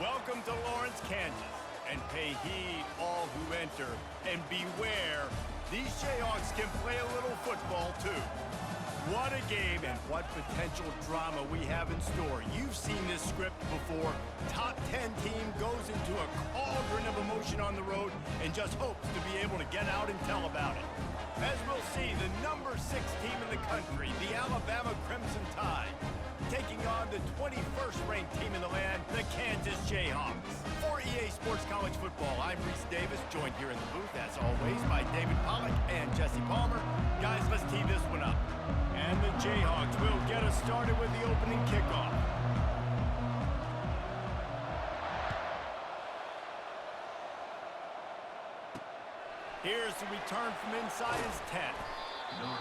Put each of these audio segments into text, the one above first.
Welcome to Lawrence, Kansas, and pay heed all who enter, and beware, these Jayhawks can play a little football too. What a game and what potential drama we have in store. You've seen this script before. Top 10 team goes into a cauldron of emotion on the road and just hopes to be able to get out and tell about it. As we'll see, the number 6 team in the country, the Alabama Crimson Tide, taking on the 21st ranked team in the land, the Kansas Jayhawks. For EA Sports College Football, I'm Reese Davis, joined here in the booth, as always, by David Pollack and Jesse Palmer. Guys, let's tee this one up. And the Jayhawks will get us started with the opening kickoff. Here's the return from inside his 10.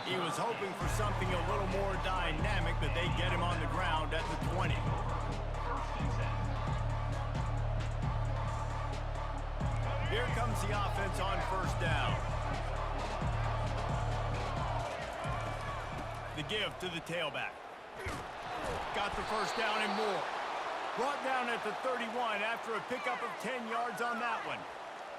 He was hoping for something a little more dynamic, but they get him on the ground at the 20. Here comes the offense on first down. The give to the tailback. Got the first down and more. Brought down at the 31 after a pickup of 10 yards on that one.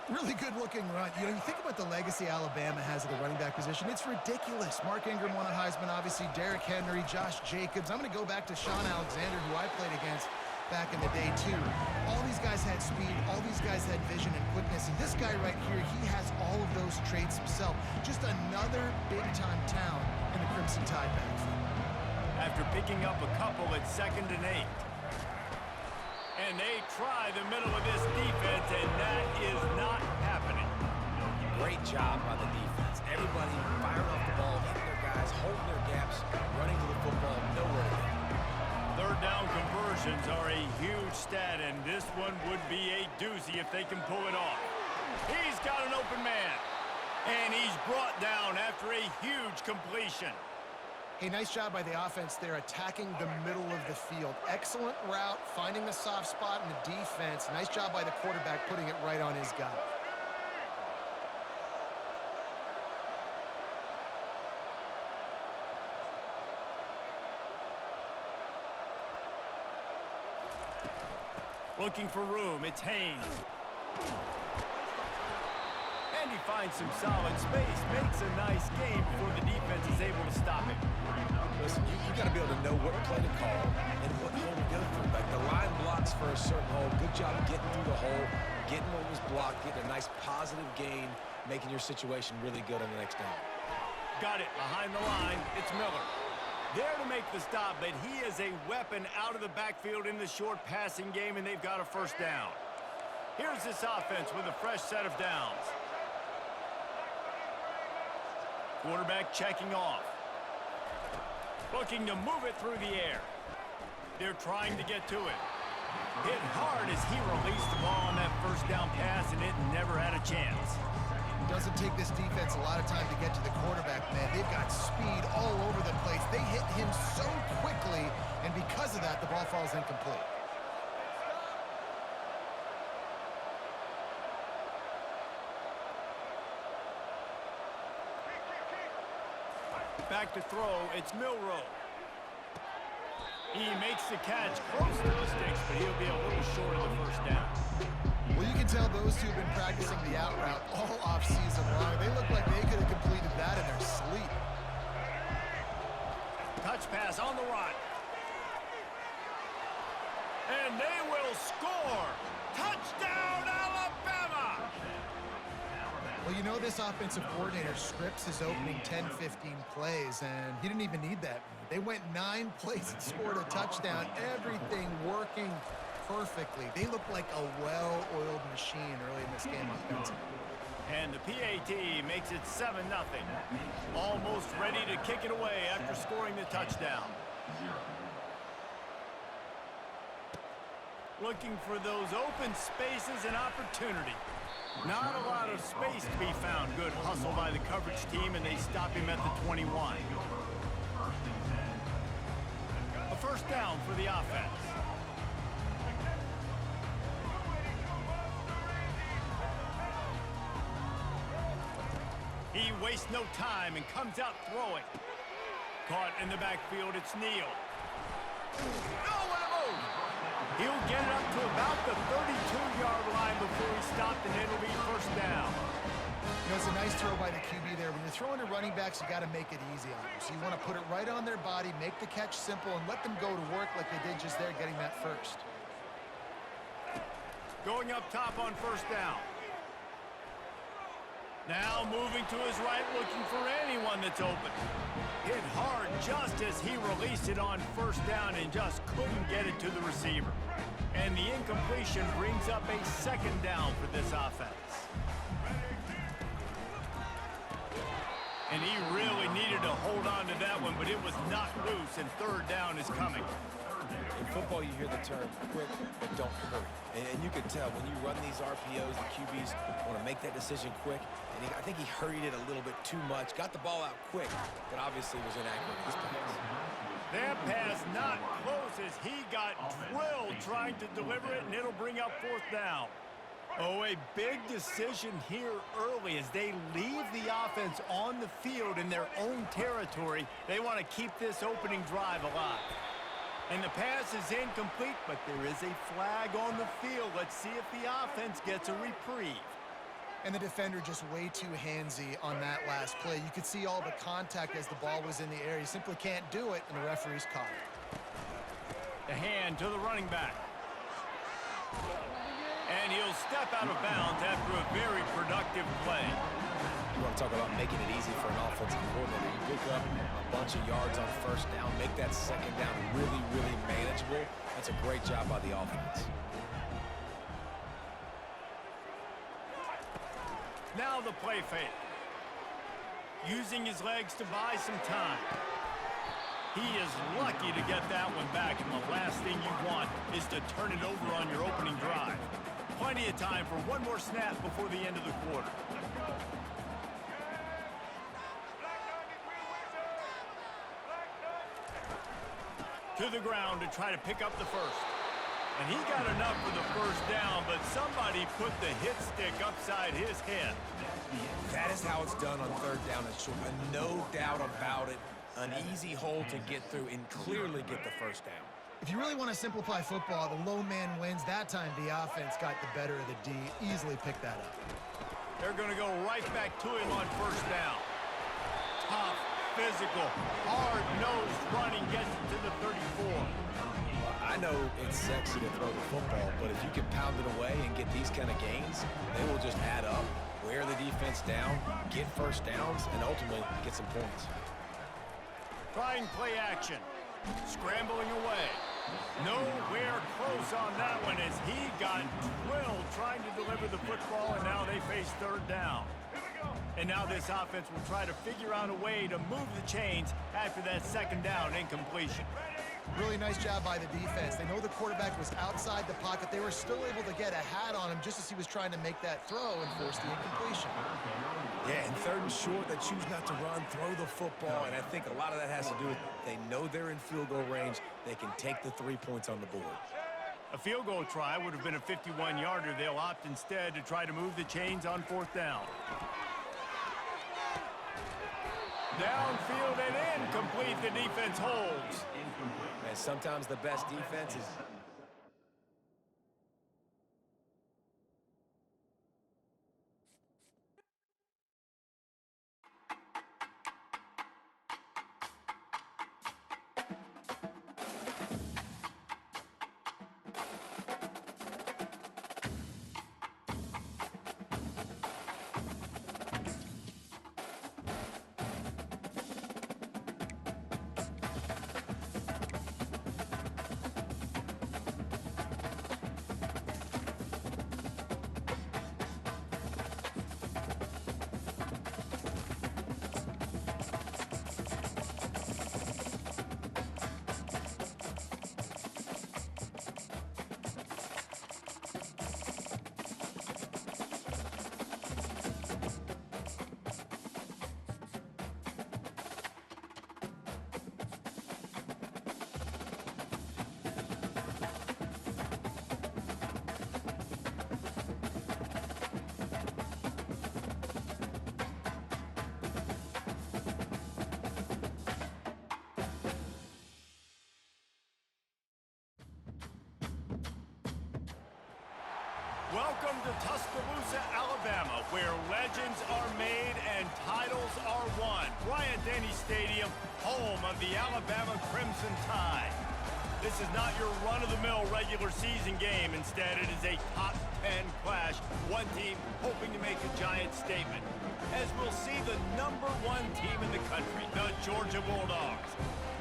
Really good-looking run. You think about the legacy Alabama has at the running back position. It's ridiculous. Mark Ingram won a Heisman, obviously. Derrick Henry, Josh Jacobs. I'm going to go back to Sean Alexander, who I played against back in the day, too. All these guys had speed. All these guys had vision and quickness. And this guy right here, he has all of those traits himself. Just another big-time talent in the Crimson Tide backfield. After picking up a couple at 2nd and 8. And they try the middle of this defense, and that is not happening. Great job by the defense. Everybody firing off the ball, hitting their guys, holding their gaps, running to the football, nowhere to go. Third down conversions are a huge stat, and this one would be a doozy if they can pull it off. He's got an open man, and he's brought down after a huge completion. Hey, nice job by the offense there, attacking the middle of the field. Excellent route, finding the soft spot in the defense. Nice job by the quarterback putting it right on his guy. Looking for room, it's Haynes. And he finds some solid space, makes a nice game before the defense is able to stop him. Listen, you got to be able to know what play to call and what hole to go through. Like the line blocks for a certain hole. Good job getting through the hole, getting what was blocked, getting a nice positive gain, making your situation really good on the next down. Got it behind the line. It's Miller. There to make the stop, but he is a weapon out of the backfield in the short passing game, and they've got a first down. Here's this offense with a fresh set of downs. Quarterback checking off. Looking to move it through the air. They're trying to get to it. Hit hard as he released the ball on that first down pass, and it never had a chance. Doesn't take this defense a lot of time to get to the quarterback, man. They've got speed all over the place. They hit him so quickly, and because of that, the ball falls incomplete. Back to throw, it's Milroe. He makes the catch close to the sticks, but he'll be a little short of the first down. Well, you can tell those two have been practicing the out route all offseason long. They look like they could have completed that in their sleep. Touch pass on the run. And they will score. Touchdown, Alabama! Well, you know this offensive coordinator scripts his opening 10, 15 plays, and he didn't even need that. They went 9 plays and scored a touchdown. Everything working perfectly. They look like a well-oiled machine early in this game offensively. And the PAT makes it 7-0. Almost ready to kick it away after scoring the touchdown. Looking for those open spaces and opportunity. Not a lot of space to be found. Good hustle by the coverage team, and they stop him at the 21. A first down for the offense. He wastes no time and comes out throwing. Caught in the backfield, it's Neal. Oh, what a move! He'll get it up to about the 32-yard line before he stopped, and it'll be first down. You know, it's a nice throw by the QB there. When you're throwing to running backs, you got to make it easy on them. So you want to put it right on their body, make the catch simple, and let them go to work like they did just there, getting that first. Going up top on first down. Now moving to his right, looking for anyone that's open. Hit hard just as he released it on first down and just couldn't get it to the receiver. And the incompletion brings up a second down for this offense. And he really needed to hold on to that one, but it was knocked loose, and third down is coming. In football, you hear the term quick, but don't hurry. And you can tell when you run these RPOs, the QBs want to make that decision quick. And I think he hurried it a little bit too much. Got the ball out quick, but obviously was inaccurate this pass. That pass not close as he got drilled trying to deliver it, and it'll bring up fourth down. Oh, a big decision here early as they leave the offense on the field in their own territory. They want to keep this opening drive alive. And the pass is incomplete, but there is a flag on the field. Let's see if the offense gets a reprieve. And the defender just way too handsy on that last play. You could see all the contact as the ball was in the air. You simply can't do it, and the referee's caught it. The hand to the running back. And he'll step out of bounds after a very productive play. You want to talk about making it easy for an offensive coordinator. You pick up a bunch of yards on first down, make that second down really, really manageable. That's a great job by the offense. Now the play fake. Using his legs to buy some time. He is lucky to get that one back, and the last thing you want is to turn it over on your opening drive. Plenty of time for one more snap before the end of the quarter. To the ground to try to pick up the first. And he got enough for the first down, but somebody put the hit stick upside his head. That is how it's done on third down and short. No doubt about it. An easy hole to get through and clearly get the first down. If you really want to simplify football, the low man wins. That time the offense got the better of the D. Easily picked that up. They're going to go right back to him on first down. Tough, physical, hard-nosed running gets it to the 34. I know it's sexy to throw the football, but if you can pound it away and get these kind of gains, they will just add up, wear the defense down, get first downs, and ultimately get some points. Trying play action. Scrambling away. Nowhere close on that one as he got drilled trying to deliver the football, and now they face third down. And now this offense will try to figure out a way to move the chains after that second down incompletion. Really nice job by the defense. They know the quarterback was outside the pocket. They were still able to get a hat on him just as he was trying to make that throw and force the incompletion. Yeah, and third and short, they choose not to run, throw the football, and I think a lot of that has to do with they know they're in field goal range. They can take the 3 points on the board. A field goal try would have been a 51-yarder. They'll opt instead to try to move the chains on fourth down. Downfield and incomplete. The defense holds. And sometimes the best defense is Welcome to Tuscaloosa, Alabama, where legends are made and titles are won. Bryant-Denny Stadium, home of the Alabama Crimson Tide. This is not your run-of-the-mill regular season game. Instead, it is a top 10 clash. One team hoping to make a giant statement. As we'll see the #1 team in the country, the Georgia Bulldogs,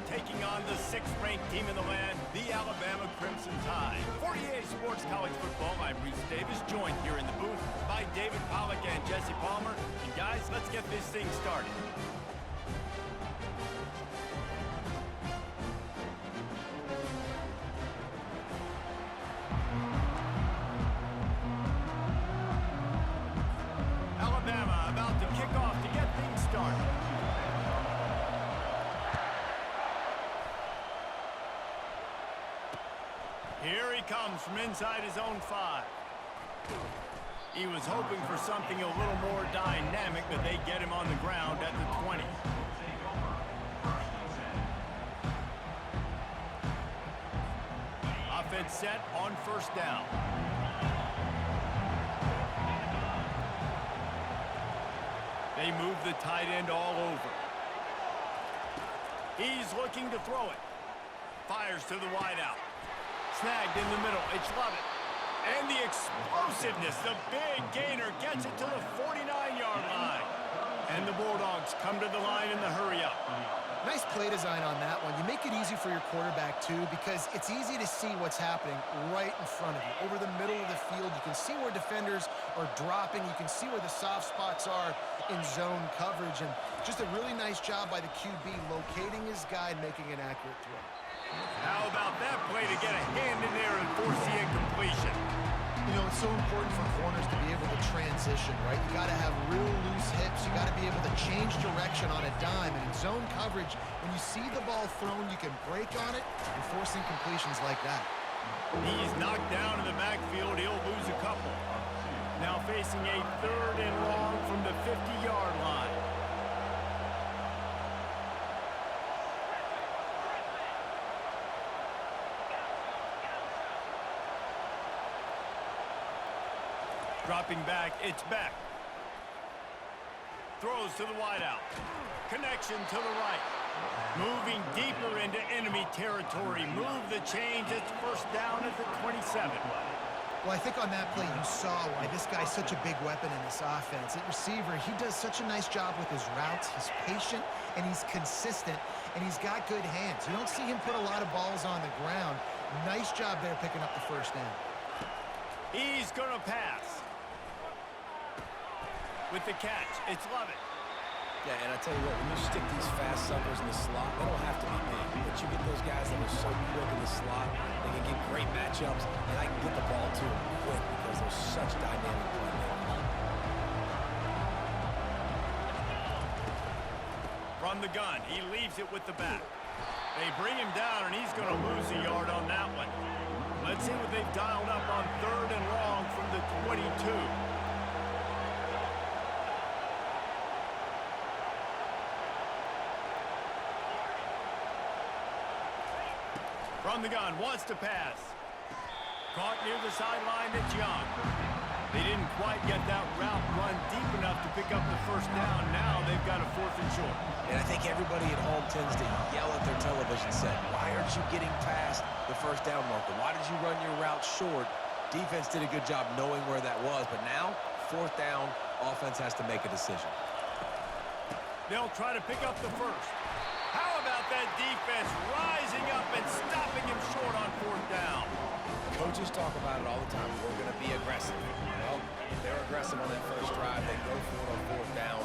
taking on the 6th-ranked team in the land, the Alabama Crimson Tide. For EA Sports College Football, I'm Reese Davis, joined here in the booth by David Pollack and Jesse Palmer. And guys, let's get this thing started. Alabama about to kick off to get things started. Here he comes from inside his own 5. He was hoping for something a little more dynamic, but they get him on the ground at the 20. Offense set on 1st down. They move the tight end all over. He's looking to throw it. Fires to the wideout. Snagged in the middle. It's Lovett. And the explosiveness, the big gainer gets it to the 49-yard line. And the Bulldogs come to the line in the hurry-up. Nice play design on that one. You make it easy for your quarterback, too, because it's easy to see what's happening right in front of you. Over the middle of the field, you can see where defenders are dropping. You can see where the soft spots are in zone coverage. And just a really nice job by the QB locating his guy and making an accurate throw. How about that play to get a hand in there and force the incompletion? You know, it's so important for corners to be able to transition, right? You got to have real loose hips. You got to be able to change direction on a dime. And in zone coverage, when you see the ball thrown, you can break on it and force incompletions like that. He's knocked down in the backfield. He'll lose a couple. Now facing a 3rd and long from the 50-yard line. Dropping back, it's Beck. Throws to the wideout. Connection to the right. Moving deeper into enemy territory. Move the change. It's 1st down at the 27. Well, I think on that play you saw why this guy's such a big weapon in this offense. At receiver, he does such a nice job with his routes. He's patient, and he's consistent, and he's got good hands. You don't see him put a lot of balls on the ground. Nice job there picking up the 1st down. He's going to pass. With the catch, it's Lovett. Yeah, and I tell you what, when you stick these fast suckers in the slot, they don't have to be big, but you get those guys that are so quick in the slot, they can get great matchups, and I can get the ball to them quick because they're such dynamic playmakers. From the gun, he leaves it with the back. They bring him down, and he's going to lose a yard on that one. Let's see what they've dialed up on 3rd and long from the 22. From the gun, wants to pass. Caught near the sideline, it's Young. They didn't quite get that route run deep enough to pick up the 1st down. Now they've got a 4th and short. And I think everybody at home tends to yell at their television set, why aren't you getting past the 1st down marker? Why did you run your route short? Defense did a good job knowing where that was, but now, 4th down, offense has to make a decision. They'll try to pick up the 1st. How about that defense rising up and stopping him short on 4th down? Coaches talk about it all the time. We're going to be aggressive. Well, they're aggressive on that 1st drive. They go for it on 4th down.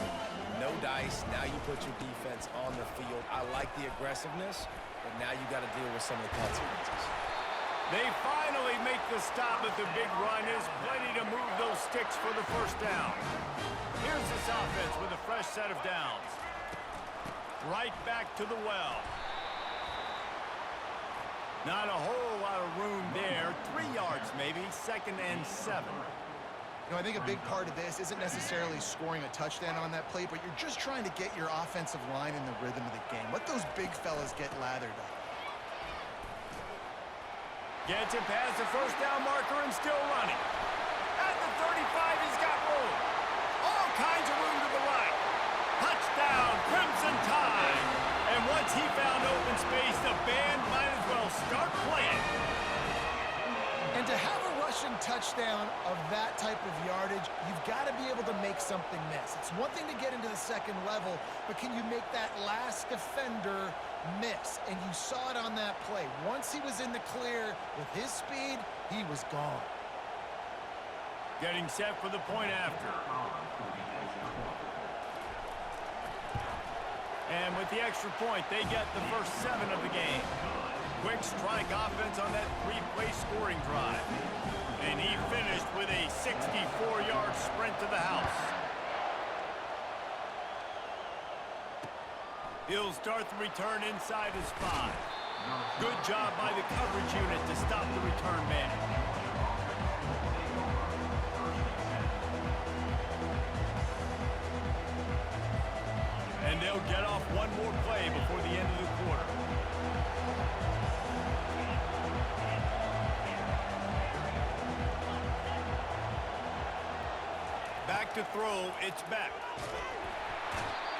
No dice. Now you put your defense on the field. I like the aggressiveness, but now you got to deal with some of the consequences. They finally make the stop, but the big run is plenty to move those sticks for the 1st down. Here's this offense with a fresh set of downs. Right back to the well. Not a whole lot of room there. 3 yards maybe, 2nd and 7. You know, I think a big part of this isn't necessarily scoring a touchdown on that play, but you're just trying to get your offensive line in the rhythm of the game. Let those big fellas get lathered up. Gets it past the 1st down marker and still running. 35, he's got room. All kinds of room to the right. Touchdown, Crimson Tide. And once he found open space, the band might as well start playing. And to have a rushing touchdown of that type of yardage, you've got to be able to make something miss. It's one thing to get into the second level, but can you make that last defender miss? And you saw it on that play. Once he was in the clear with his speed, he was gone. Getting set for the point after. And with the extra point, they get the first 7 of the game. Quick strike offense on that 3-play scoring drive. And he finished with a 64-yard sprint to the house. He'll start the return inside his 5. Good job by the coverage unit to stop the return man. And they'll get off one more play before the end of the quarter. Back to throw, it's Beck.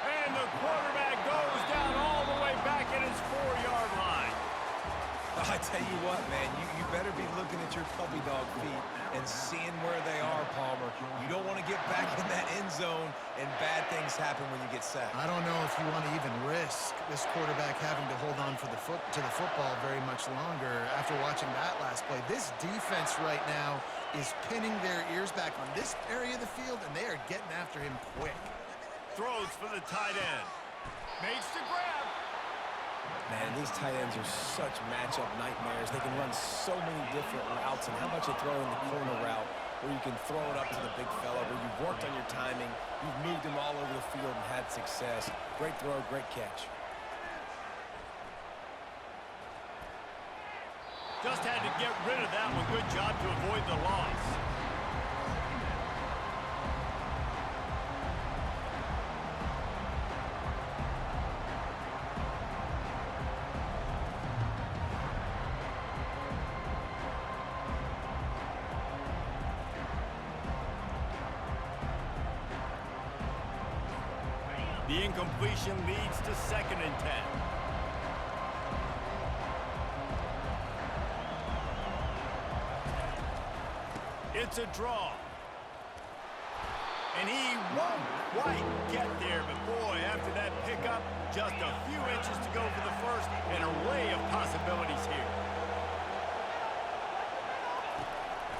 And the quarterback goes down all the way back at his 4-yard line. I tell you what, man, you better be looking at your puppy dog feet and seeing where they are, Palmer. You don't want to get back in that end zone and bad things happen when you get sacked. I don't know if you want to even risk this quarterback having to hold on to the football very much longer after watching that last play. This defense right now is pinning their ears back on this area of the field, and they are getting after him quick. Throws for the tight end. Makes the grab. Man, these tight ends are such matchup nightmares. They can run so many different routes, and how about you throw in the corner route where you can throw it up to the big fella, where you've worked on your timing, you've moved him all over the field and had success. Great throw, great catch. Just had to get rid of that one. Good job to avoid the loss. The incompletion leads to 2nd and 10. It's a draw. And he won't quite get there, but boy, after that pickup, just a few inches to go for the first, an array of possibilities here.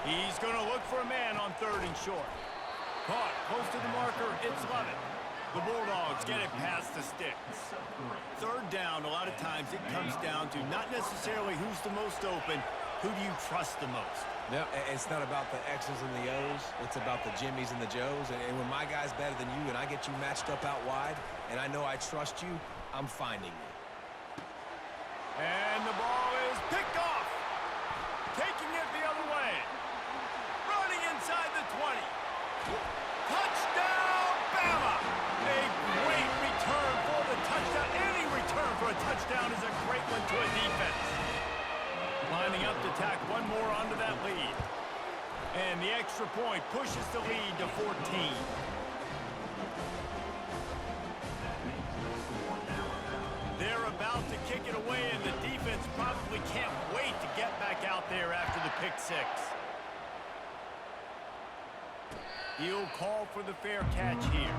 He's going to look for a man on 3rd and short. Caught close to the marker, it's Lovett. The Bulldogs get it past the sticks. 3rd down, a lot of times it comes down to not necessarily who's the most open, who do you trust the most? No, it's not about the X's and the O's. It's about the Jimmies and the Joes. And when my guy's better than you and I get you matched up out wide, and I know I trust you, I'm finding you. And the ball is picked off. Taking it the other way. Running inside the 20. Touchdown, Bama! A great return for the touchdown. Any return for a touchdown is a great one to a defense. Lining up to tack one more onto that lead. And the extra point pushes the lead to 14. They're about to kick it away, and the defense probably can't wait to get back out there after the pick 6. He'll call for the fair catch here.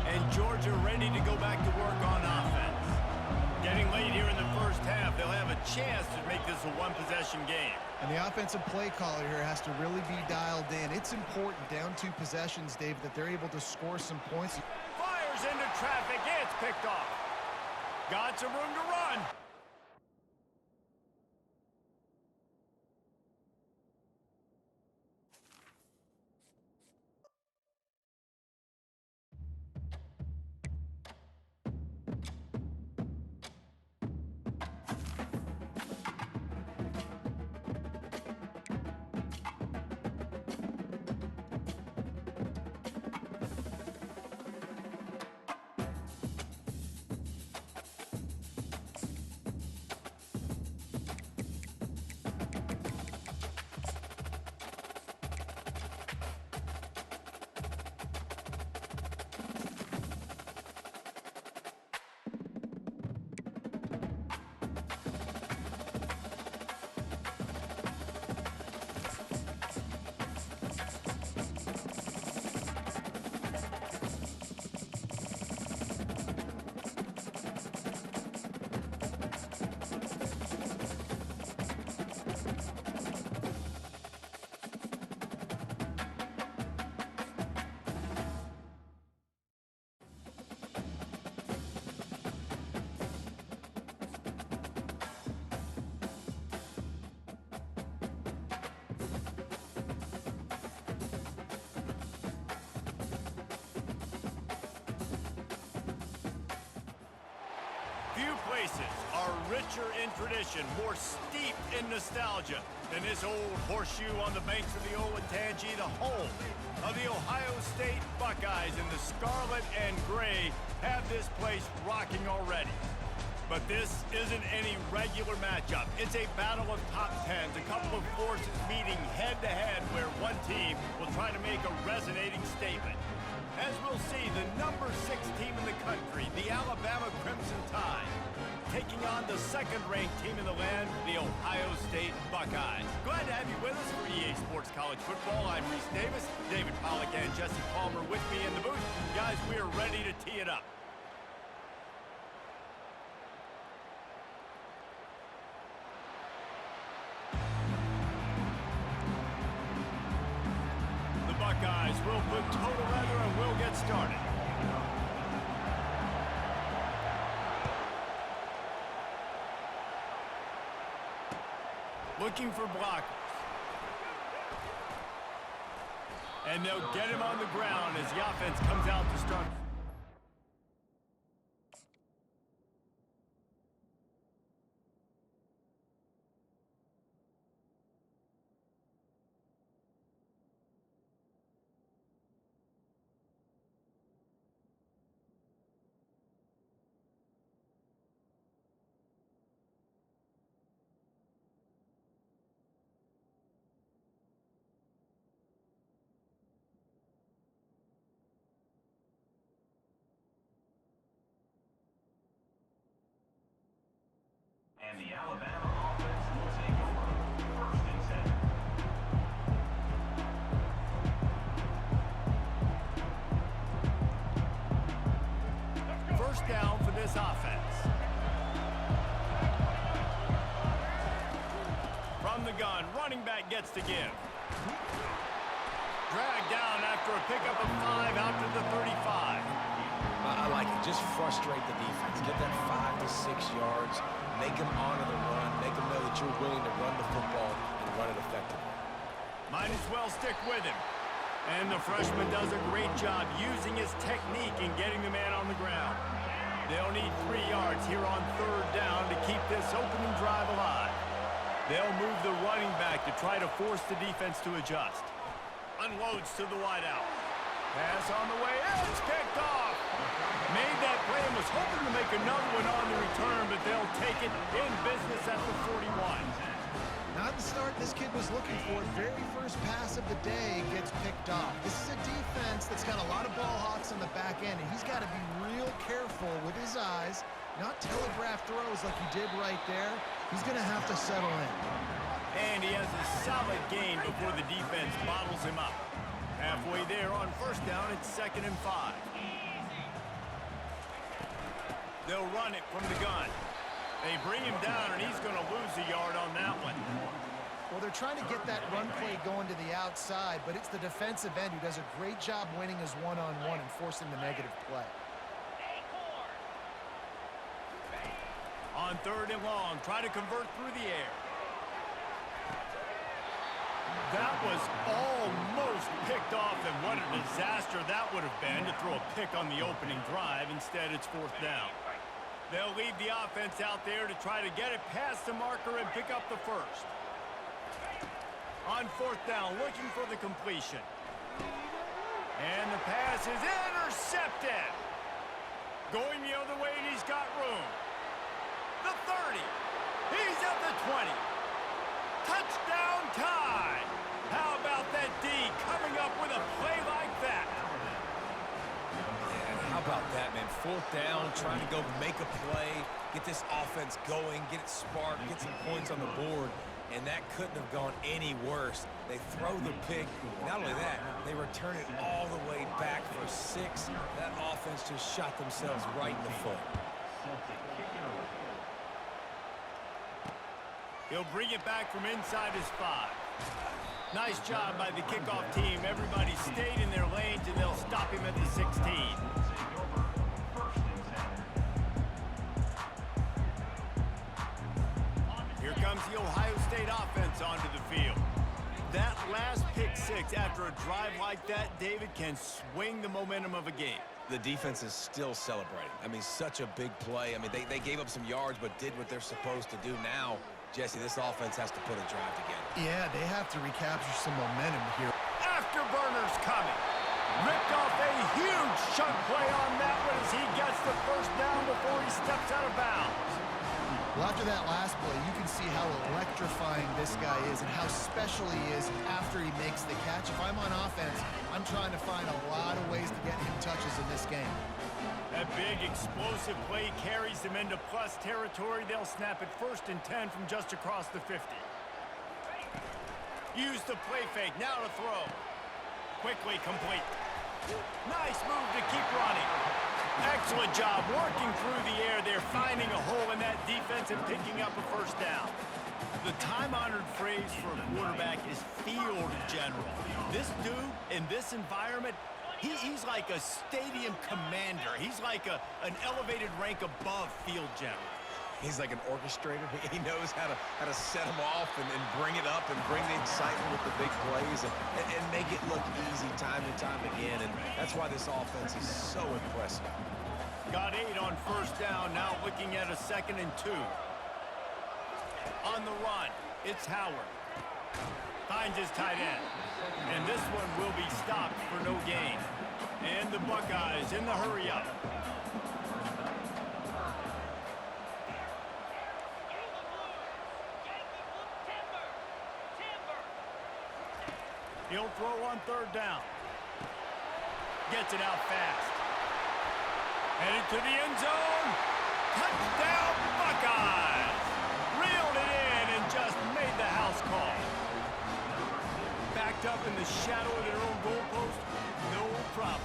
And Georgia ready to go back to work on offense. Getting late here in the first half, they'll have a chance to make this a one-possession game. And the offensive play caller here has to really be dialed in. It's important down 2 possessions, Dave, that they're able to score some points. Fires into traffic. It's picked off. Got some room to run. places are richer in tradition, more steeped in nostalgia than this old horseshoe on the banks of the Olentangy, the home of the Ohio State Buckeyes. And the scarlet and gray have this place rocking already. But this isn't any regular matchup. It's a battle of top tens, a couple of forces meeting head-to-head where one team will try to make a resonating statement. As we'll see, the number 6 team in the country, the Alabama Crimson Tide, taking on the second-ranked team in the land, the Ohio State Buckeyes. Glad to have you with us for EA Sports College Football. I'm Reese Davis, David Pollack and Jesse Palmer with me in the booth. Guys, we are ready to tee it up. Buckeyes will put total leather and we'll get started. Looking for blockers. And they'll get him on the ground as the offense comes out to start. And the Alabama offense will take over 1st and 7. First down for this offense. From the gun, running back gets to give. Dragged down after a pickup of 5 out to the 35. I like it. Just frustrate the defense. Get that 5 to 6 yards. Make them honor the run. Make them know that you're willing to run the football and run it effectively. Might as well stick with him. And the freshman does a great job using his technique in getting the man on the ground. They'll need 3 yards here on 3rd down to keep this opening drive alive. They'll move the running back to try to force the defense to adjust. Unloads to the wideout. Pass on the way, and it's picked off. Made that play and was hoping to make another one on the return, but they'll take it in business at the 41. Not the start this kid was looking for. Very first pass of the day gets picked off. This is a defense that's got a lot of ball hawks on the back end, and he's got to be real careful with his eyes, not telegraph throws like he did right there. He's going to have to settle in. And he has a solid gain before the defense bottles him up. Halfway there on 1st down, it's 2nd and 5. They'll run it from the gun. They bring him down, and he's going to lose a yard on that one. Well, they're trying to get that run play going to the outside, but it's the defensive end who does a great job winning his one-on-one and forcing the negative play. On 3rd and long, try to convert through the air. That was almost picked off, and what a disaster that would have been to throw a pick on the opening drive. Instead, it's 4th down. They'll leave the offense out there to try to get it past the marker and pick up the 1st. On 4th down, looking for the completion. And the pass is intercepted. Going the other way, and he's got room. The 30. He's at the 20. Touchdown Tide. How about that D coming up with a play like that? Yeah, how about that, man? 4th down, trying to go make a play, get this offense going, get it sparked, get some points on the board, and that couldn't have gone any worse. They throw the pick. Not only that, they return it all the way back for 6. That offense just shot themselves right in the foot. He'll bring it back from inside his 5. Nice job by the kickoff team. Everybody stayed in their lanes, and they'll stop him at the 16. Here comes the Ohio State offense onto the field. That last pick 6 after a drive like that, David, can swing the momentum of a game. The defense is still celebrating. I mean, such a big play. I mean, they gave up some yards but did what they're supposed to do. Now, Jesse, this offense has to put a drive together. Yeah, they have to recapture some momentum here. Afterburners coming. Ripped off a huge chunk play on that one as he gets the first down before he steps out of bounds. Well, after that last play, you can see how electrifying this guy is and how special he is after he makes the catch. If I'm on offense, I'm trying to find a lot of ways to get him touches in this game. That big explosive play carries them into plus territory. They'll snap it 1st and 10 from just across the 50. Use the play fake, now to throw. Quickly complete. Nice move to keep running. Excellent job working through the air. They're finding a hole in that defense and picking up a first down. The time-honored phrase for a quarterback is field general. This dude, in this environment, he's like a stadium commander. He's like an elevated rank above field general. He's like an orchestrator. He knows how to set them off and bring it up and bring the excitement with the big plays and make it look easy time and time again. And that's why this offense is so impressive. Got 8 on first down, now looking at a 2nd and 2. On the run, it's Howard. Finds his tight end. And this one will be stopped for no gain. And the Buckeyes in the hurry up. He'll throw on 3rd down. Gets it out fast. Headed to the end zone. Touchdown, Buckeyes! Reeled it in and just made the house call. Backed up in the shadow of their own goalpost, no problem.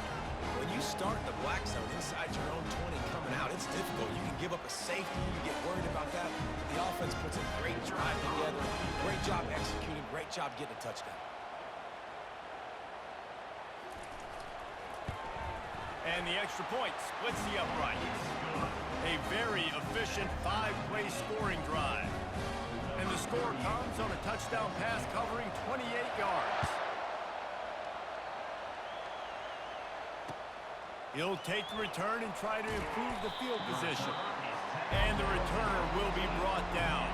When you start the black zone inside your own 20 coming out, it's difficult. You can give up a safety. You get worried about that. The offense puts a great drive together. Great job executing. Great job getting a touchdown. And the extra point splits the uprights. A very efficient 5-play scoring drive. And the score comes on a touchdown pass covering 28 yards. He'll take the return and try to improve the field position. And the returner will be brought down.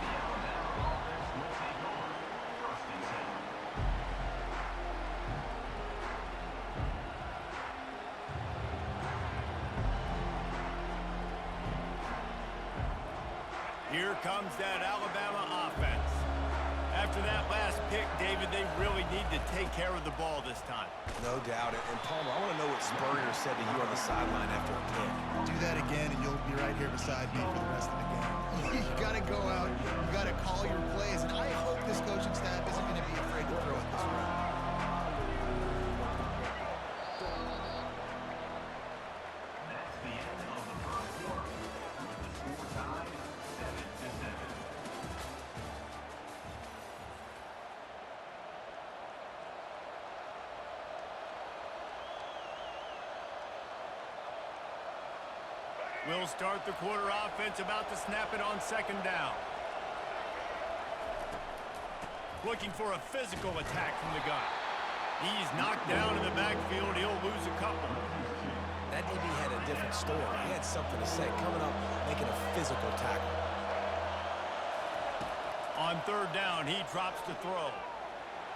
Here comes that Alabama offense. After that last pick, David, they really need to take care of the ball this time. No doubt. And Palmer, I want to know what Spurrier said to you on the sideline after a pick. Do that again, and you'll be right here beside me for the rest of the game. You got to go out. You got to call your plays, and I hope this coaching staff isn't going to be afraid to throw it this way. That's the end of the first quarter. With the score tied 7-7. We'll start the quarter offense, about to snap it on 2nd down. Looking for a physical attack from the gun. He's knocked down in the backfield. He'll lose a couple. That DB had a different story. He had something to say. Coming up, making a physical tackle. On 3rd down, he drops to throw.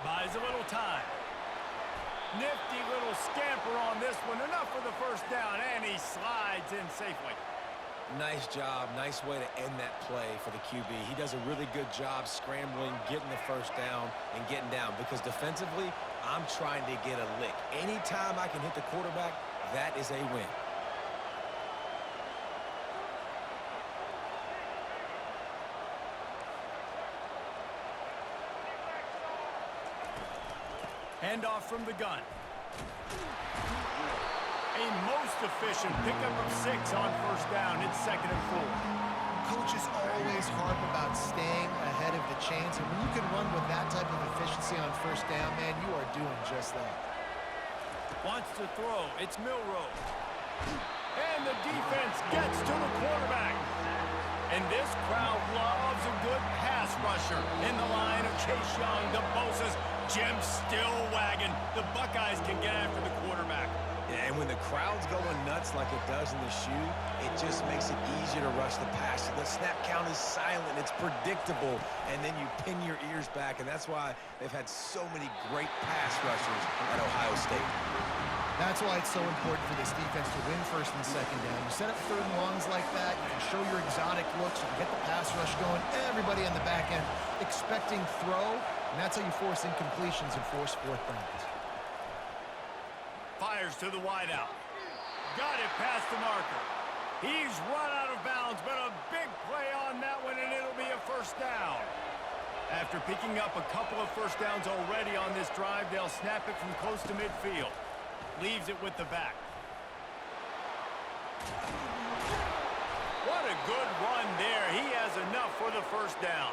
Buys a little time. Nifty little scamper on this one. Enough for the first down, and he slides in safely. Nice job. Nice way to end that play for the QB. He does a really good job scrambling, getting the first down, and getting down. Because defensively, I'm trying to get a lick. Anytime I can hit the quarterback, that is a win. Handoff from the gun. A most efficient pickup of 6 on first down. It's 2nd and 4. Coaches always harp about staying ahead of the chains, and when you can run with that type of efficiency on first down, man, you are doing just that. Wants to throw. It's Milroe. And the defense gets to the quarterback. And this crowd loves a good pass rusher in the line of Chase Young, the Bosa's, Jim still wagging. The Buckeyes can get after the quarterback. Yeah, and when the crowd's going nuts like it does in the shoe, it just makes it easier to rush the pass. The snap count is silent. It's predictable. And then you pin your ears back, and that's why they've had so many great pass rushers at Ohio State. That's why it's so important for this defense to win first and second down. You set up third and longs like that, you can show your exotic looks, you can get the pass rush going, everybody on the back end expecting throw, and that's how you force incompletions and force fourth downs. Fires to the wideout. Got it past the marker. He's run out of bounds, but a big play on that one, and it'll be a first down. After picking up a couple of first downs already on this drive, they'll snap it from close to midfield. Leaves it with the back. What a good run there. He has enough for the first down.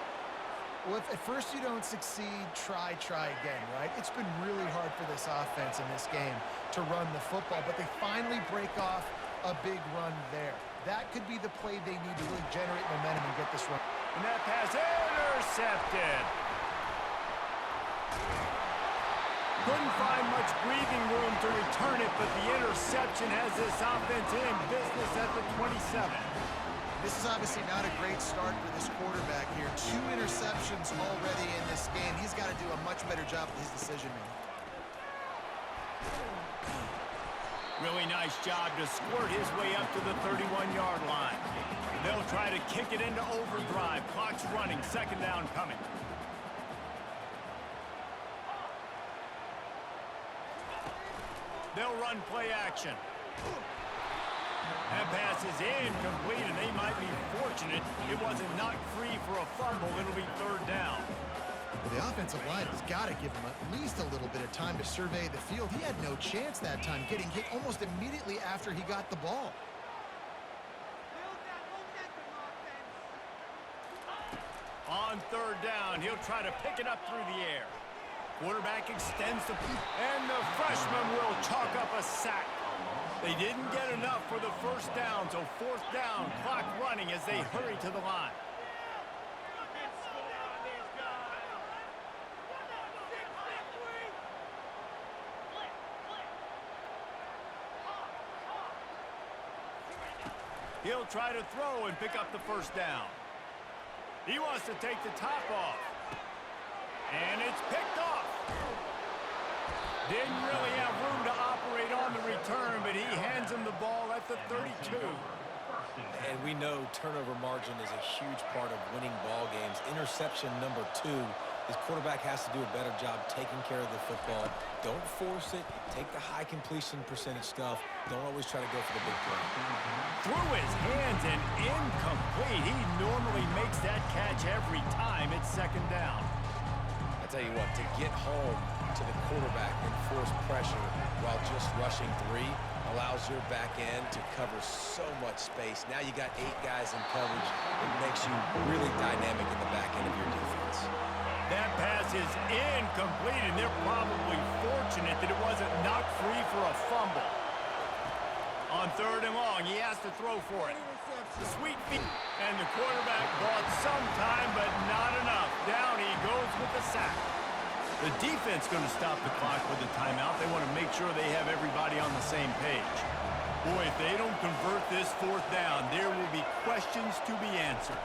Well, if at first you don't succeed, try again, right? It's been really hard for this offense in this game to run the football, but they finally break off a big run there. That could be the play they need to really generate momentum and get this run. And that pass intercepted. Couldn't find much breathing room to return it, but the interception has this offense in business at the 27. This is obviously not a great start for this quarterback here. 2 interceptions already in this game. He's got to do a much better job with his decision-making. Really nice job to squirt his way up to the 31-yard line. They'll try to kick it into overdrive. Clock's running. Second down coming. They'll run play action. That pass is incomplete, and they might be fortunate it wasn't knocked free for a fumble. It'll be third down. Well, the offensive line has got to give him at least a little bit of time to survey the field. He had no chance that time, getting hit almost immediately after he got the ball. On third down, he'll try to pick it up through the air. Quarterback extends the... And the freshman will chalk up a sack. They didn't get enough for the first down, so fourth down, clock running as they hurry to the line. He'll try to throw and pick up the first down. He wants to take the top off. And it's picked off. Didn't really have room to operate on the return, but he hands him the ball at the 32. And we know turnover margin is a huge part of winning ball games. Interception number 2. His quarterback has to do a better job taking care of the football. Don't force it. Take the high completion percentage stuff. Don't always try to go for the big play. Through his hands and incomplete. He normally makes that catch every time. It's second down. I tell you what, to get home to the quarterback and force pressure while just rushing 3 allows your back end to cover so much space. Now you got 8 guys in coverage. It makes you really dynamic in the back end of your defense. That pass is incomplete, and they're probably fortunate that it wasn't knocked free for a fumble. On third and long, he has to throw for it. The sweet feet, and the quarterback bought some time, but not enough. Down he goes with the sack. The defense going to stop the clock with a timeout. They want to make sure they have everybody on the same page. Boy, if they don't convert this fourth down, there will be questions to be answered.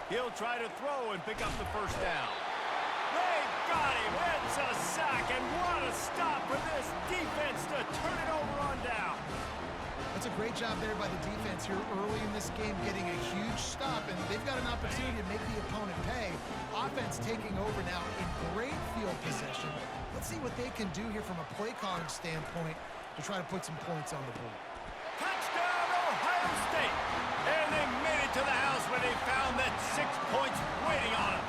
He'll try to throw and pick up the first down. They got him. It's a sack, and what a stop for this defense to turn it over on down. That's a great job there by the defense here early in this game, getting a huge stop, and they've got an opportunity to make the opponent pay. Offense taking over now in great field possession. Let's see what they can do here from a play calling standpoint to try to put some points on the board. Touchdown, Ohio State! And they made it to the house when they found that 6 points waiting on them.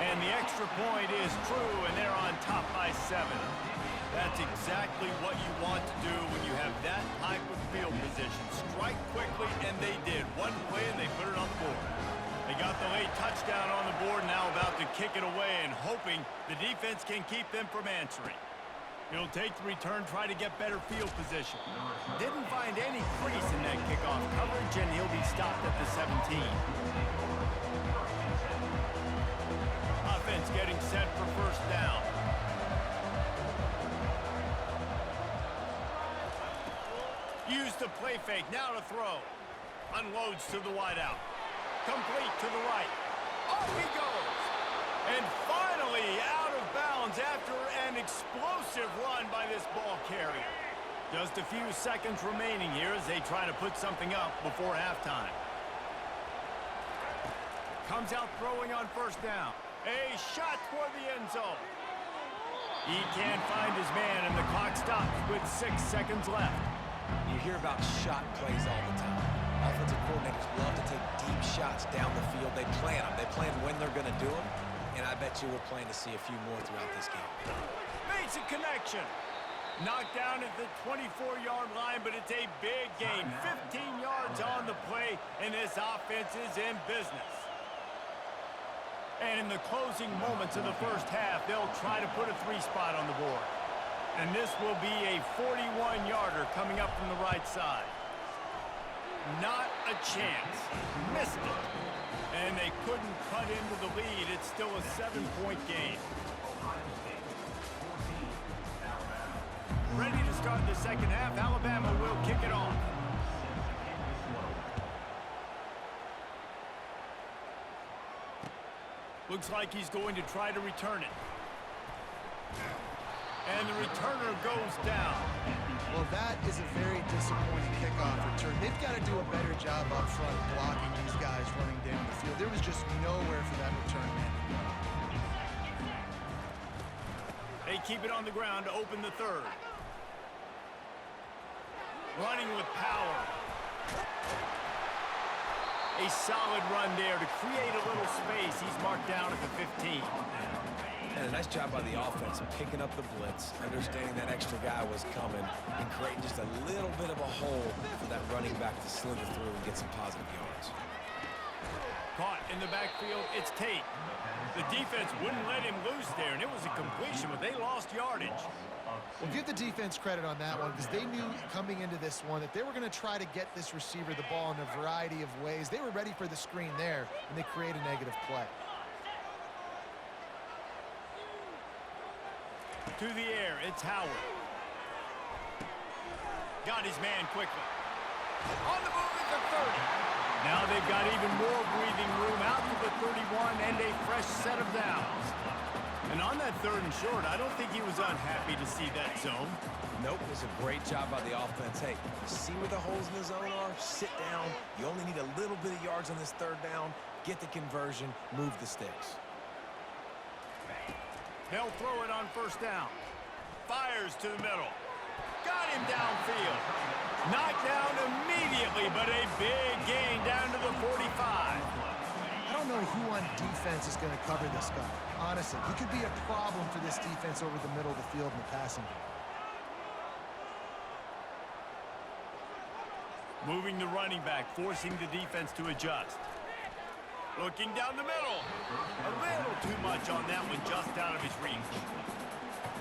And the extra point is true, and they're on top by 7. That's exactly what you want to do when you have that type of field position. Strike quickly, and they did. One play, and they put it on the board. They got the late touchdown on the board, now about to kick it away and hoping the defense can keep them from answering. He'll take the return, try to get better field position. Didn't find any crease in that kickoff coverage, and he'll be stopped at the 17. Offense getting set for first down. Use the play fake, now to throw. Unloads to the wideout. Complete to the right. Off he goes. And finally out of bounds after an explosive run by this ball carrier. Just a few seconds remaining here as they try to put something up before halftime. Comes out throwing on first down. A shot toward the end zone. He can't find his man, and the clock stops with 6 seconds left. You hear about shot plays all the time. Offensive coordinators love to take deep shots down the field. They plan them. They plan when they're going to do them, and I bet you we're planning to see a few more throughout this game. Makes a connection. Knocked down at the 24-yard line, but it's a big gain. 15 yards on the play, and this offense is in business. And in the closing moments of the first half, they'll try to put a 3-spot on the board. And this will be a 41-yarder coming up from the right side. Not a chance. Missed it. And they couldn't cut into the lead. It's still a 7-point game. Ready to start the second half. Alabama will kick it off. Looks like he's going to try to return it. And the returner goes down. Well, that is a very disappointing kickoff return. They've got to do a better job up front blocking these guys running down the field. There was just nowhere for that return man to go. They keep it on the ground to open the third. Running with power. A solid run there to create a little space. He's marked down at the 15. And a nice job by the offense picking up the blitz, understanding that extra guy was coming, and creating just a little bit of a hole for that running back to slither through and get some positive yards. Caught in the backfield, it's Tate. The defense wouldn't let him loose there, and it was a completion, but they lost yardage. Well, give the defense credit on that one because they knew coming into this one that they were going to try to get this receiver the ball in a variety of ways. They were ready for the screen there, and they create a negative play. To the air, it's Howard. Got his man quickly. On the move at the 30. Now they've got even more breathing room out to the 31 and a fresh set of downs. And on that 3rd and short, I don't think he was unhappy to see that zone. Nope, it was a great job by the offense. Hey, see where the holes in the zone are? Sit down. You only need a little bit of yards on this 3rd down. Get the conversion. Move the sticks. They'll throw it on first down. Fires to the middle. Got him downfield. Knocked down immediately, but a big gain down to the 45. I don't know who on defense is going to cover this guy. Honestly, he could be a problem for this defense over the middle of the field in the passing game. Moving the running back, forcing the defense to adjust. Looking down the middle. A little too much on that one, just out of his reach.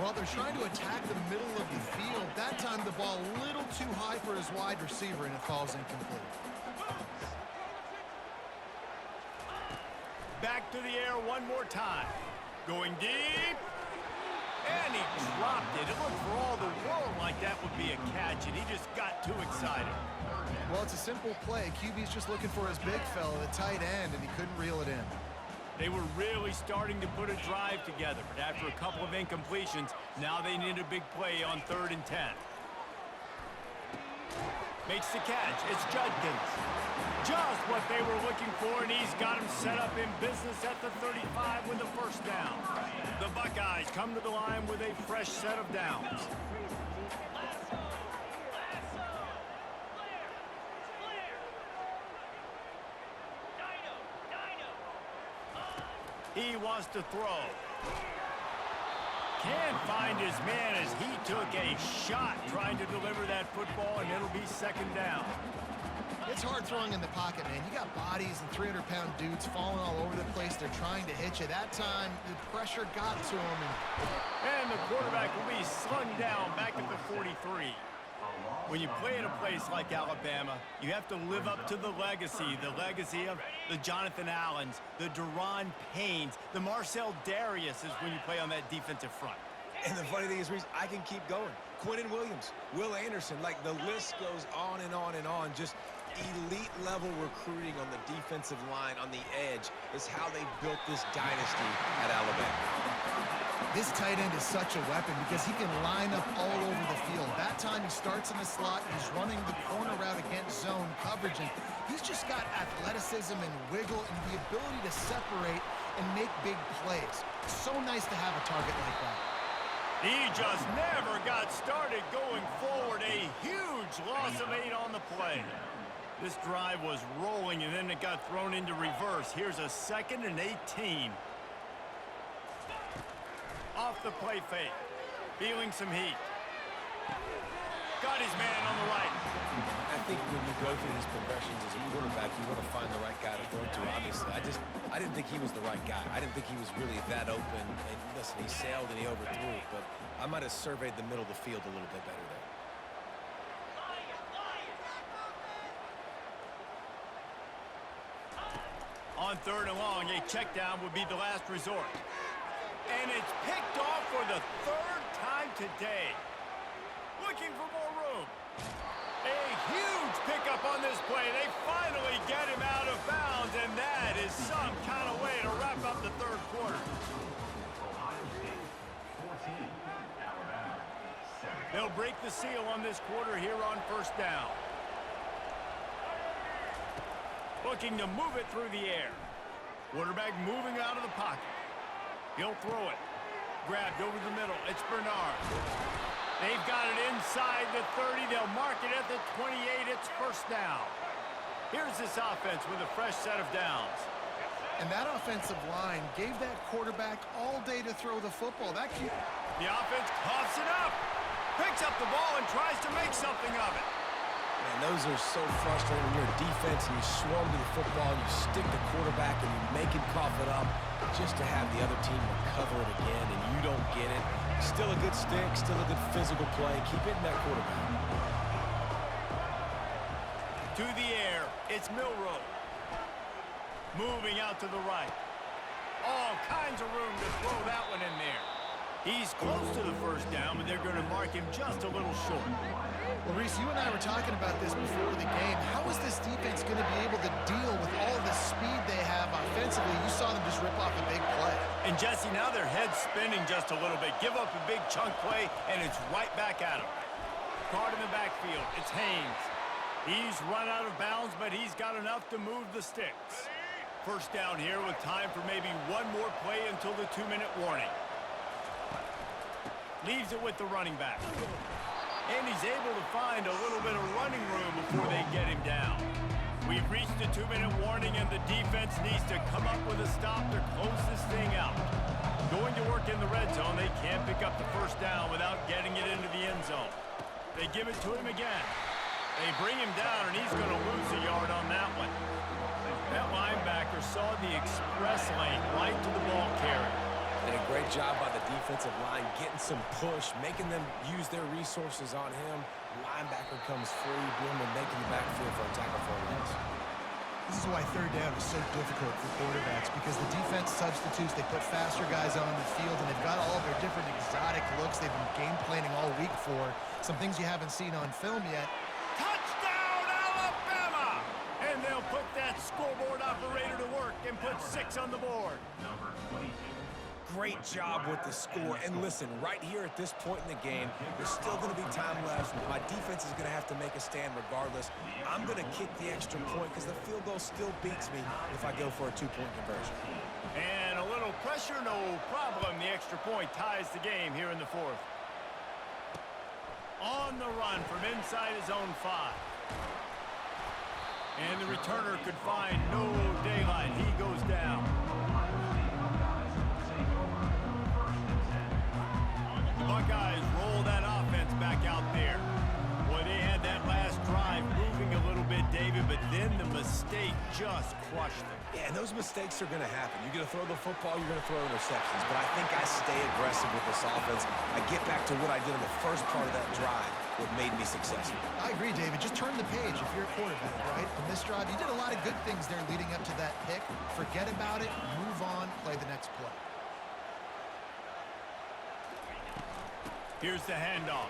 Well, they're trying to attack the middle of the field. That time the ball a little too high for his wide receiver, and it falls incomplete. Back to the air one more time. Going deep. And he dropped it. It looked for all the world like that would be a catch, and he just got too excited. Well, it's a simple play. QB's just looking for his big fella, the tight end, and he couldn't reel it in. They were really starting to put a drive together, but after a couple of incompletions, now they need a big play on 3rd and 10. Makes the catch. It's Judkins. Just what they were looking for, and he's got him set up in business at the 35 with the first down. The Buckeyes come to the line with a fresh set of downs. He wants to throw. Can't find his man as he took a shot trying to deliver that football, and it'll be 2nd down. It's hard throwing in the pocket, man. You got bodies and 300-pound dudes falling all over the place. They're trying to hit you. That time, the pressure got to him. And the quarterback will be slung down back at the 43. When you play in a place like Alabama, you have to live up to the legacy of the Jonathan Allens, the Deron Paynes, the Marcel Darius is when you play on that defensive front. And the funny thing is, Reese, I can keep going. Quinnen Williams, Will Anderson, like the list goes on and on and on. Just elite level recruiting on the defensive line, on the edge, is how they built this dynasty at Alabama. This tight end is such a weapon because he can line up all over the field. That time he starts in the slot, he's running the corner route against zone coverage, and he's just got athleticism and wiggle and the ability to separate and make big plays. So nice to have a target like that. He just never got started going forward. A huge loss of 8 on the play. This drive was rolling, and then it got thrown into reverse. Here's a 2nd and 18. Off the play fake. Feeling some heat. Got his man on the right. I think when you go through these progressions as a quarterback, you want to find the right guy to throw to, obviously. I didn't think he was the right guy. I didn't think he was really that open. And listen, he sailed and he overthrew it, but I might have surveyed the middle of the field a little bit better there. On 3rd and long, a check down would be the last resort. And it's picked off for the 3rd time today. Looking for more room. A huge pickup on this play. They finally get him out of bounds, and that is some kind of way to wrap up the 3rd quarter. Ohio State 14, Alabama 7. They'll break the seal on this quarter here on 1st down. Looking to move it through the air. Quarterback moving out of the pocket. He'll throw it. Grabbed over the middle. It's Bernard. They've got it inside the 30. They'll mark it at the 28. It's 1st down. Here's this offense with a fresh set of downs. And that offensive line gave that quarterback all day to throw the football. The offense coughs it up. Picks up the ball and tries to make something of it. Man, those are so frustrating when you're a defense and you swarm to the football, and you stick the quarterback and you make him cough it up just to have the other team recover it again, and you don't get it. Still a good stick, still a good physical play. Keep hitting that quarterback. To the air, it's Milroe. Moving out to the right. All kinds of room to throw that one in there. He's close to the 1st down, but they're going to mark him just a little short. Well, Reese, you and I were talking about this before the game. How is this defense going to be able to deal with all the speed they have offensively? You saw them just rip off a big play. And Jesse, now their head's spinning just a little bit. Give up a big chunk play, and it's right back at him. Guard in the backfield. It's Haynes. He's run out of bounds, but he's got enough to move the sticks. 1st down here with time for maybe one more play until the 2-minute warning. Leaves it with the running back. And he's able to find a little bit of running room before they get him down. We've reached the 2-minute warning, and the defense needs to come up with a stop to close this thing out. Going to work in the red zone, they can't pick up the 1st down without getting it into the end zone. They give it to him again. They bring him down, and he's going to lose a yard on that one. That linebacker saw the express lane right to the ball carrier. Did a great job by the defensive line, getting some push, making them use their resources on him. Linebacker comes free, boom, and making the backfield for a tackle for a loss. This is why 3rd down is so difficult for quarterbacks, because the defense substitutes. They put faster guys on the field, and they've got all their different exotic looks they've been game planning all week for. Some things you haven't seen on film yet. Touchdown, Alabama! And they'll put that scoreboard operator to work and put 6 on the board. Number 22. Great job with the score. And listen, right here at this point in the game, there's still going to be time left. My defense is going to have to make a stand regardless. I'm going to kick the extra point because the field goal still beats me if I go for a 2-point conversion. And a little pressure, no problem. The extra point ties the game here in the 4th. On the run from inside his own 5. And the returner could find no daylight. He goes down. The Buckeyes roll that offense back out there. Boy, they had that last drive moving a little bit, David, but then the mistake just crushed them. Yeah, and those mistakes are going to happen. You're going to throw the football, you're going to throw interceptions. But I think I stay aggressive with this offense. I get back to what I did in the first part of that drive, what made me successful. I agree, David. Just turn the page if you're a quarterback, right? In this drive, you did a lot of good things there leading up to that pick. Forget about it, move on, play the next play. Here's the handoff.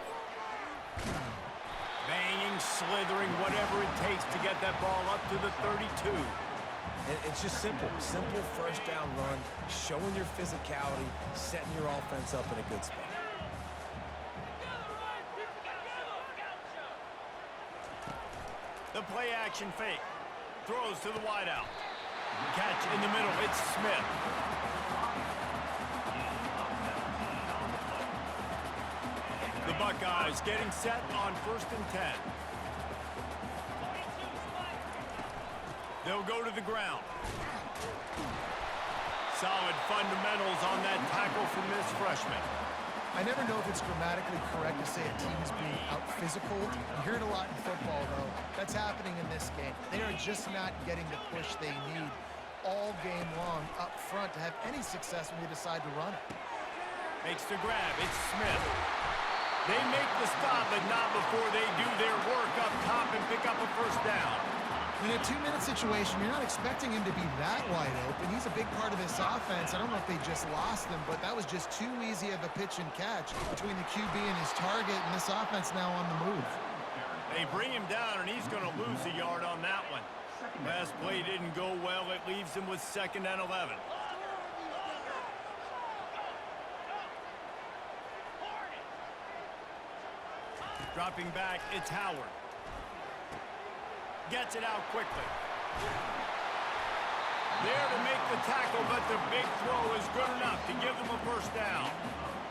Banging, slithering, whatever it takes to get that ball up to the 32. And it's just simple. Simple first down run, showing your physicality, setting your offense up in a good spot. The play action fake. Throws to the wideout. Catch in the middle. It's Smith. The Buckeyes getting set on 1st and 10. They'll go to the ground. Solid fundamentals on that tackle from this freshman. I never know if it's grammatically correct to say a team's being out-physical. You hear it a lot in football, though. That's happening in this game. They are just not getting the push they need all game long up front to have any success when they decide to run it. Makes the grab. It's Smith. They make the stop, but not before they do their work up top and pick up a first down. In a 2-minute situation, you're not expecting him to be that wide open. He's a big part of this offense. I don't know if they just lost him, but that was just too easy of a pitch and catch between the QB and his target, and this offense now on the move. They bring him down, and he's going to lose a yard on that one. Last play didn't go well. It leaves him with 2nd and 11. Dropping back, it's Howard. Gets it out quickly. There to make the tackle, but the big throw is good enough to give them a first down.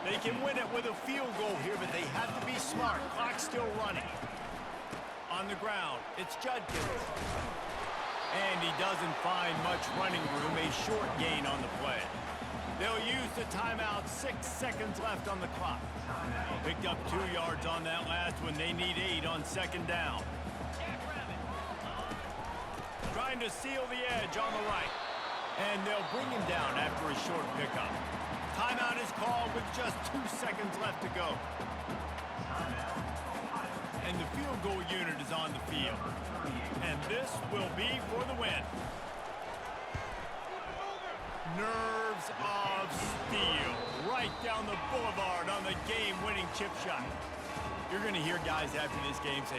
They can win it with a field goal here, but they have to be smart. Clock's still running. On the ground, it's Judkins. And he doesn't find much running room, a short gain on the play. They'll use the timeout, 6 seconds left on the clock. Picked up 2 yards on that last one. They need 8 on 2nd down. Trying to seal the edge on the right. And they'll bring him down after a short pickup. Timeout is called with just 2 seconds left to go. And the field goal unit is on the field. And this will be for the win. Nerves of steel. Right down the boulevard on the game-winning chip shot. You're going to hear guys after this game say,